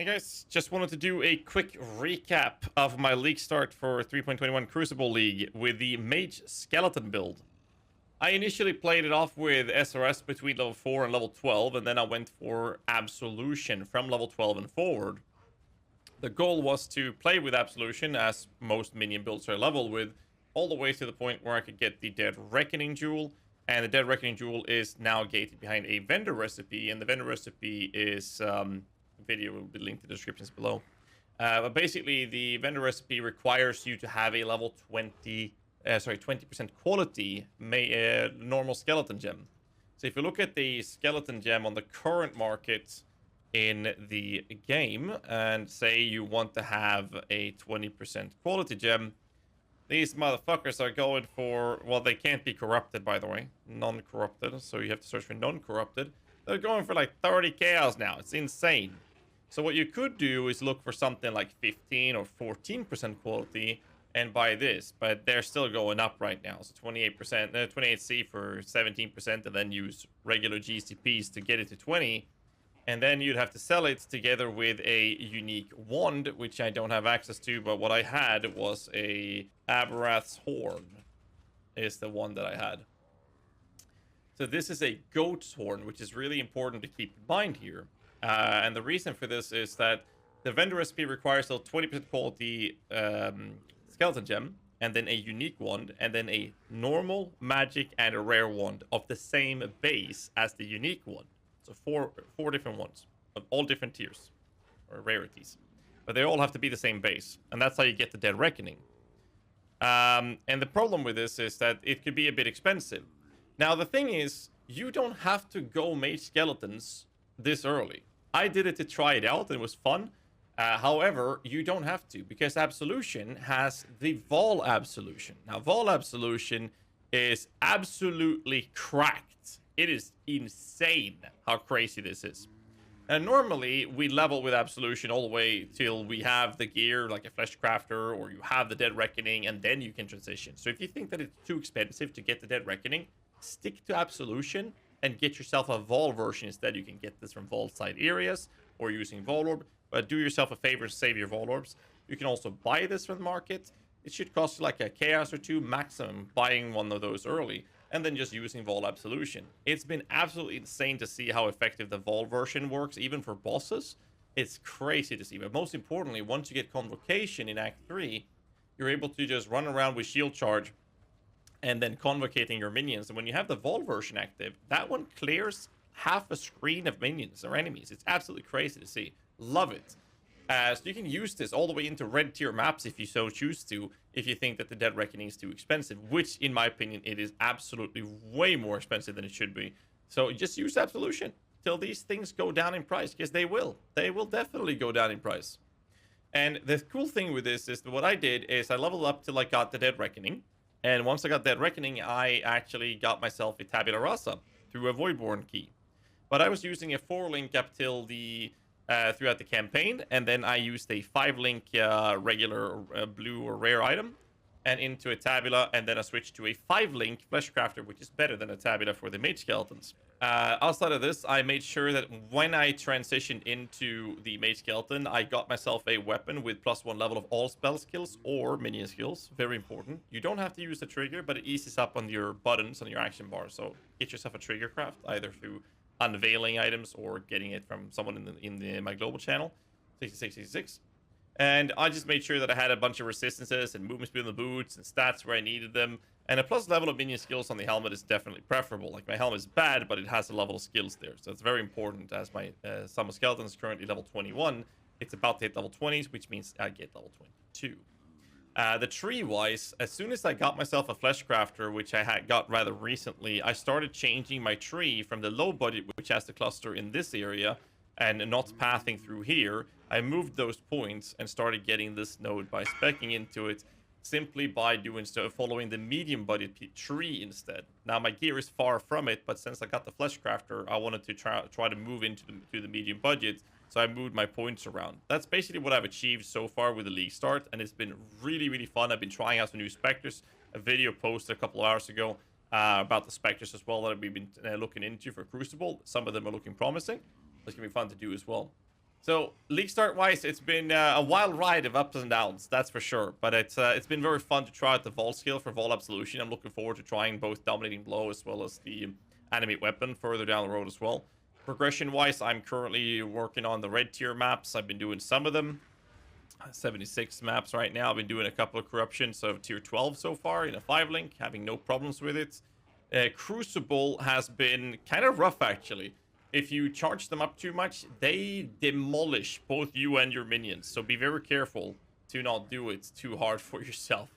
Hey guys, just wanted to do a quick recap of my league start for 3.21 Crucible League with the Mage Skeleton build. I initially played it off with SRS between level 4 and level 12, and then I went for Absolution from level 12 and forward. The goal was to play with Absolution, as most minion builds are level with, all the way to the point where I could get the Dead Reckoning Jewel, and the Dead Reckoning Jewel is now gated behind a vendor recipe, and the vendor recipe is... video will be linked in the descriptions below. But basically, the vendor recipe requires you to have a level 20% quality normal skeleton gem. So if you look at the skeleton gem on the current market in the game, and say you want to have a 20% quality gem, these motherfuckers are going for, well, they can't be corrupted, by the way, non-corrupted, so you have to search for non-corrupted. They're going for like 30 chaos now. It's insane. So what you could do is look for something like 15 or 14% quality and buy this, but they're still going up right now. So 28%, 28C for 17%, and then use regular GCPs to get it to 20. And then you'd have to sell it together with a unique wand, which I don't have access to, but what I had was a Aberrath's Horn is the one that I had. So this is a goat's horn, which is really important to keep in mind here. And the reason for this is that the vendor recipe requires a 20% quality skeleton gem, and then a unique wand, and then a normal, magic, and a rare wand of the same base as the unique one. So four different ones of all different tiers or rarities, but they all have to be the same base, and that's how you get the Dead Reckoning. And the problem with this is that it could be a bit expensive. Now the thing is, you don't have to go Mage Skeletons this early. I did it to try it out, and it was fun. However, you don't have to, because Absolution has the Vaal Absolution. Now, Vaal Absolution is absolutely cracked. It is insane how crazy this is. And normally, we level with Absolution all the way till we have the gear, like a Flesh Crafter, or you have the Dead Reckoning, and then you can transition. So if you think that it's too expensive to get the Dead Reckoning, stick to Absolution and get yourself a Vaal version instead. You can get this from Vaal side areas or using Vaal Orb, but do yourself a favor, save your Vaal Orbs. You can also buy this from the market. It should cost you like a chaos or two maximum buying one of those early, and then just using Vaal Absolution. It's been absolutely insane to see how effective the Vaal version works, even for bosses. It's crazy to see, but most importantly, once you get Convocation in Act 3, you're able to just run around with Shield Charge and then convocating your minions. And when you have the Vaal version active, that one clears half a screen of minions or enemies. It's absolutely crazy to see. Love it. So you can use this all the way into red tier maps if you so choose to, if you think that the Dead Reckoning is too expensive, which in my opinion, it is absolutely way more expensive than it should be. So just use Absolution till these things go down in price, because they will. They will definitely go down in price. And the cool thing with this is that what I did is I leveled up till I got the Dead Reckoning. And once I got Dead Reckoning, I actually got myself a Tabula Rasa through a Voidborn key. But I was using a 4-link up till the throughout the campaign, and then I used a 5-link regular blue or rare item and into a Tabula, and then I switched to a 5-link Flesh Crafter, which is better than a Tabula for the Mage Skeletons. Outside of this, I made sure that when I transitioned into the Mage Skeleton, I got myself a weapon with +1 level of all spell skills or minion skills. Very important. You don't have to use the trigger, but it eases up on your buttons on your action bar. So get yourself a trigger craft, either through unveiling items or getting it from someone in my global channel, 6666. And I just made sure that I had a bunch of resistances and movement speed on the boots and stats where I needed them. And a plus level of minion skills on the helmet is definitely preferable. Like, my helmet is bad, but it has a level of skills there. So it's very important, as my Sum of Skeletons is currently level 21. It's about to hit level 20s, which means I get level 22. The tree-wise, as soon as I got myself a Flesh Crafter, which I had got rather recently, I started changing my tree from the low budget, which has the cluster in this area, and not pathing through here. I moved those points and started getting this node by speccing into it, simply by doing so, following the medium budget tree instead. Now my gear is far from it, but since I got the Flesh Crafter, I wanted to try to move into the medium budget, so I moved my points around. That's basically what I've achieved so far with the league start, and it's been really, really fun. I've been trying out some new specters. A video posted a couple of hours ago about the specters as well that we've been looking into for Crucible. Some of them are looking promising. It's gonna be fun to do as well. So league start wise, it's been a wild ride of ups and downs, that's for sure. But it's been very fun to try out the Vaal skill for Vaal Absolution. I'm looking forward to trying both Dominating Blow as well as the Animate Weapon further down the road as well. Progression wise, I'm currently working on the red tier maps. I've been doing some of them. 76 maps right now. I've been doing a couple of corruptions of tier 12 so far in a 5-link, having no problems with it. Crucible has been kind of rough actually. If you charge them up too much, they demolish both you and your minions. So be very careful to not do it too hard for yourself.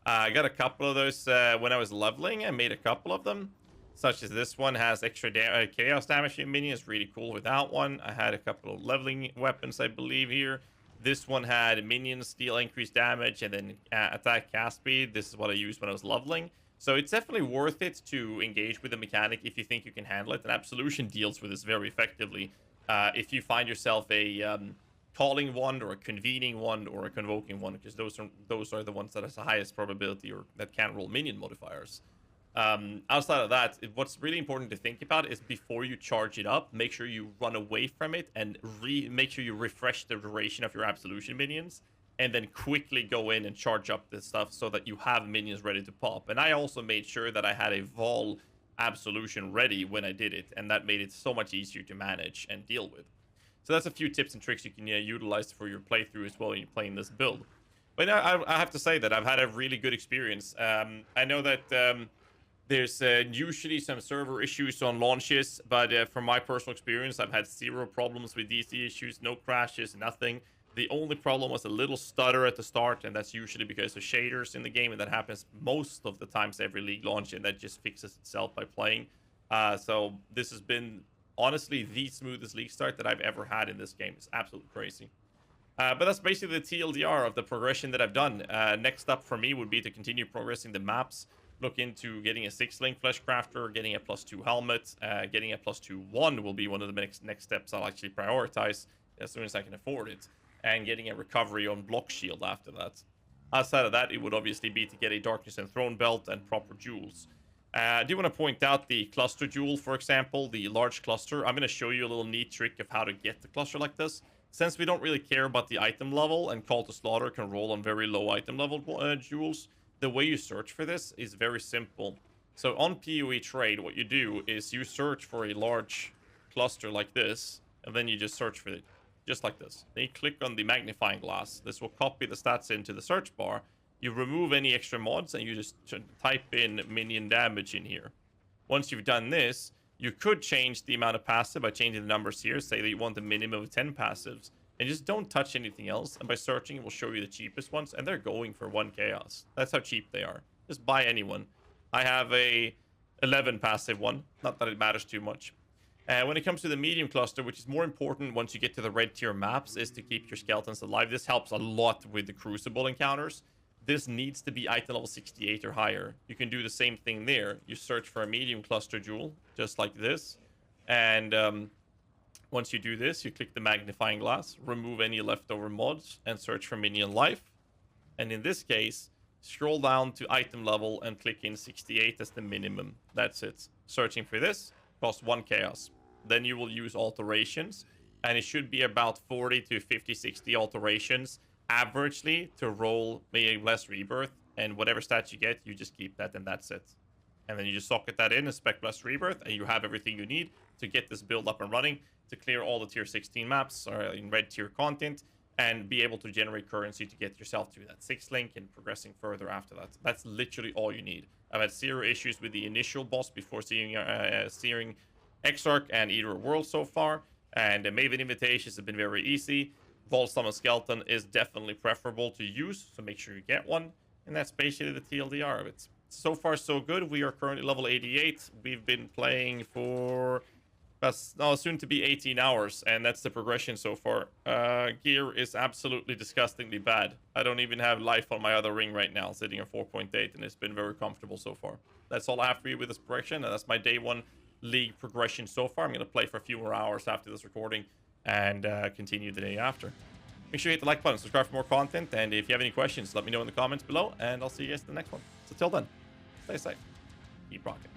I got a couple of those when I was leveling. I made a couple of them, such as this one has extra chaos damage in minions. Really cool with that one. I had a couple of leveling weapons, I believe, here. This one had minions deal increased damage and then attack cast speed. This is what I used when I was leveling. So it's definitely worth it to engage with the mechanic if you think you can handle it. And Absolution deals with this very effectively. If you find yourself a calling one or a convening one or a convoking one, because those are the ones that has the highest probability or that can roll minion modifiers. Outside of that, what's really important to think about is before you charge it up, make sure you run away from it and make sure you refresh the duration of your Absolution minions. And then quickly go in and charge up this stuff so that you have minions ready to pop. And I also made sure that I had a Vaal Absolution ready when I did it, and that made it so much easier to manage and deal with. So that's a few tips and tricks you can utilize for your playthrough as well when you're playing this build. But I have to say that I've had a really good experience. I know that there's usually some server issues on launches, but from my personal experience, I've had zero problems with DC issues, no crashes, nothing. The only problem was a little stutter at the start, and that's usually because of shaders in the game, and that happens most of the times every league launch, and that just fixes itself by playing. So this has been, honestly, the smoothest league start that I've ever had in this game. It's absolutely crazy. But that's basically the TLDR of the progression that I've done. Next up for me would be to continue progressing the maps, look into getting a 6-link Flesh Crafter, getting a +2 helmet, getting a +2 1 will be one of the next steps I'll actually prioritize as soon as I can afford it. And getting a recovery on block shield after that. Outside of that, it would obviously be to get a Darkness and Throne belt and proper jewels. I do want to point out the cluster jewel, for example, the large cluster. I'm going to show you a little neat trick of how to get the cluster like this. Since we don't really care about the item level, and Call to Slaughter can roll on very low item level jewels, the way you search for this is very simple. So on PoE Trade, what you do is you search for a large cluster like this, and then you just search for it. Just like this. Then you click on the magnifying glass. This will copy the stats into the search bar. You remove any extra mods and you just type in minion damage in here. Once you've done this, you could change the amount of passive by changing the numbers here. Say that you want a minimum of 10 passives. And just don't touch anything else. And by searching, it will show you the cheapest ones. And they're going for 1 chaos. That's how cheap they are. Just buy anyone. I have a 11 passive one. Not that it matters too much. When it comes to the medium cluster, which is more important once you get to the red tier maps, is to keep your skeletons alive. This helps a lot with the Crucible encounters. This needs to be item level 68 or higher. You can do the same thing there. You search for a medium cluster jewel, just like this. And once you do this, you click the magnifying glass, remove any leftover mods, and search for minion life. And in this case, scroll down to item level and click in 68 as the minimum. That's it. Searching for this costs 1 chaos. Then you will use alterations, and it should be about 40 to 50, 60 alterations averagely to roll maybe less rebirth, and whatever stats you get, you just keep that, and that's it. And then you just socket that in, spec less rebirth, and you have everything you need to get this build up and running, to clear all the tier 16 maps or in red tier content, and be able to generate currency to get yourself to that 6-link and progressing further after that. That's literally all you need. I've had 0 issues with the initial boss before seeing Exarch and Eater of Worlds so far, and the Maven invitations have been very easy. Vaal Summon Skeleton is definitely preferable to use, so make sure you get one. And that's basically the TLDR of it. So far, so good. We are currently level 88. We've been playing for soon to be 18 hours, and that's the progression so far. Gear is absolutely disgustingly bad. I don't even have life on my other ring right now, sitting at 4.8, and it's been very comfortable so far. That's all I have for you with this progression, and that's my day 1 league progression so far. I'm going to play for a few more hours after this recording and continue the day after. Make sure you hit the like button, subscribe for more content, and if you have any questions, let me know in the comments below, and I'll see you guys in the next one. So till then, stay safe, keep rocking.